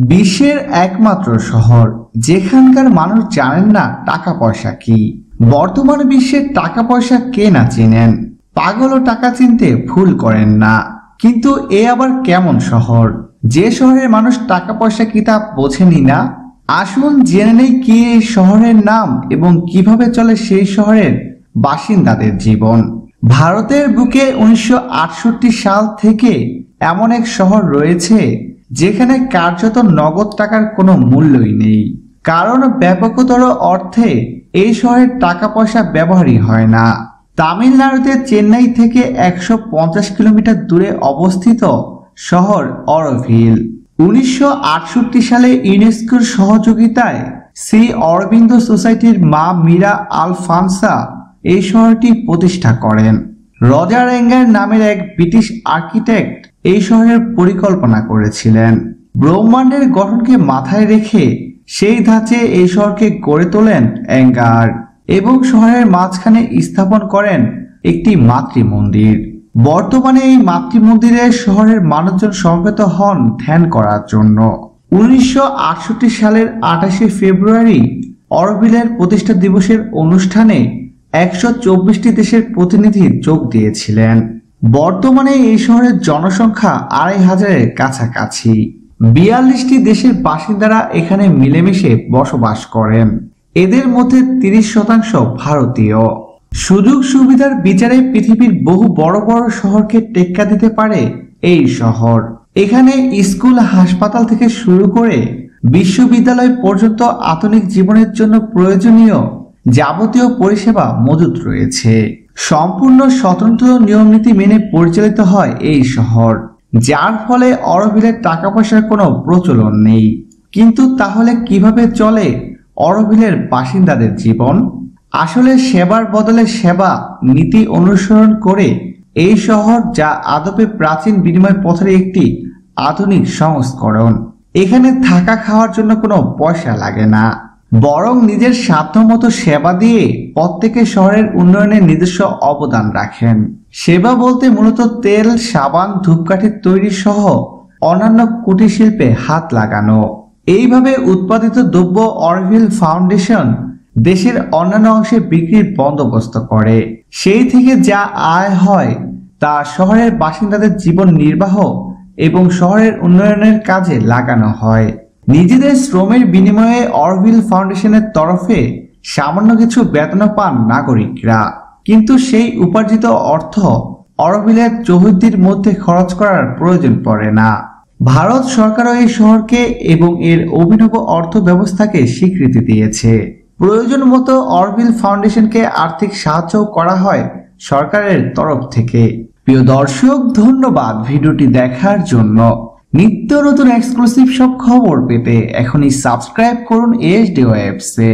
বিশ্বের একমাত্র শহর যেখানকার মানুষ জানেন না টাকা পয়সা কি। বর্তমান বিশ্বের টাকা পয়সা কে না চেনেন, পাগল ও টাকা চিনতে ভুল করেন না। কিন্তু এ আবার কেমন শহর যে শহরের মানুষ টাকা পয়সা কি তা বোঝেনি না। আসুন জেনে নেই কি এই শহরের নাম এবং কিভাবে চলে সেই শহরের বাসিন্দাদের জীবন। ভারতের বুকে 1968 সাল থেকে এমন এক শহর রয়েছে যেখানে কার্যত নগদ টাকার কোনো মূল্যই নেই, কারণ ব্যাপকতর অর্থে এই শহরের টাকা পয়সা ব্যবহারই হয় না। তামিলনাড়ুতে চেন্নাই থেকে 150 কিলোমিটার দূরে অবস্থিত শহর অরোভিল। 1968 সালে ইউনেস্কোর সহযোগিতায় শ্রী অরবিন্দ সোসাইটির মা মীরা আলফান্সা এই শহরটি প্রতিষ্ঠা করেন। রজার এঙ্গার নামের এক ব্রিটিশ আর্কিটেক্ট এই শহরের পরিকল্পনা করেছিলেন। ব্রহ্মাণ্ডের গঠনকে মাথায় রেখে সেই ধাঁচে এই শহরকে গড়ে তোলেন এঙ্গার এবং শহরের মাঝখানে স্থাপন করেন একটি মাতৃমন্দির। বর্তমানে এই মাতৃমন্দিরে শহরের মানুষজন সমবেত হন ধ্যান করার জন্য। 1968 সালের 28শে ফেব্রুয়ারি অরোভিলের প্রতিষ্ঠা দিবসের অনুষ্ঠানে 124টি দেশের প্রতিনিধি যোগ দিয়েছিলেন। বর্তমানে এই শহরের জনসংখ্যা 2500-এর কাছাকাছি। 42টি দেশের বাসিন্দারা এখানে মিলেমিশে বসবাস করেন। এদের মধ্যে 30% ভারতীয়। সুযোগ সুবিধার বিচারে পৃথিবীর বহু বড় বড় শহরকে টেক্কা দিতে পারে এই শহর। এখানে স্কুল, হাসপাতাল থেকে শুরু করে বিশ্ববিদ্যালয় পর্যন্ত আধুনিক জীবনের জন্য প্রয়োজনীয় যাবতীয় পরিষেবা মজুদ রয়েছে। সম্পূর্ণ স্বতন্ত্র নিয়মনীতি মেনে পরিচালিত হয় এই শহর, যার ফলে অরোভিলের টাকা পয়সার কোনো প্রচলন নেই। কিন্তু তাহলে কিভাবে চলে অরোভিলের বাসিন্দাদের জীবন? আসলে সেবার বদলে সেবা নীতি অনুসরণ করে এই শহর, যা আদপে প্রাচীন বিনিময় পথের একটি আধুনিক সংস্করণ। এখানে থাকা খাওয়ার জন্য কোনো পয়সা লাগে না, বরং নিজের সাধ্যমতো সেবা দিয়ে প্রত্যেকে শহরের উন্নয়নে নিজস্ব অবদান রাখেন। সেবা বলতে মূলত তেল, সাবান, ধূপকাঠির তৈরি সহ অন্যান্য কুটির শিল্পে হাত লাগানো। এইভাবে উৎপাদিত দ্রব্য অরোভিল ফাউন্ডেশন দেশের অন্যান্য অংশে বিক্রির বন্দোবস্ত করে। সেই থেকে যা আয় হয় তা শহরের বাসিন্দাদের জীবন নির্বাহ এবং শহরের উন্নয়নের কাজে লাগানো হয়। নিজেদের শ্রমের বিনিময়ে অরোভিল ফাউন্ডেশনের তরফে সামান্য কিছু বেতন পান নাগরিকরা, কিন্তু সেই উপার্জিত অর্থ অরোভিলের চৌহদ্দির মধ্যে খরচ করার প্রয়োজন পড়ে না। ভারত সরকারও এই শহরকে এবং এর অভিনব অর্থ ব্যবস্থাকে স্বীকৃতি দিয়েছে। প্রয়োজন মতো অরোভিল ফাউন্ডেশনকে আর্থিক সাহায্য করা হয় সরকারের তরফ থেকে। প্রিয় দর্শক, ধন্যবাদ ভিডিওটি দেখার জন্য। নিত্য নতুন এক্সক্লুসিভ সব খবর পেতে এখনই সাবস্ক্রাইব করুন ASD Webs-এ।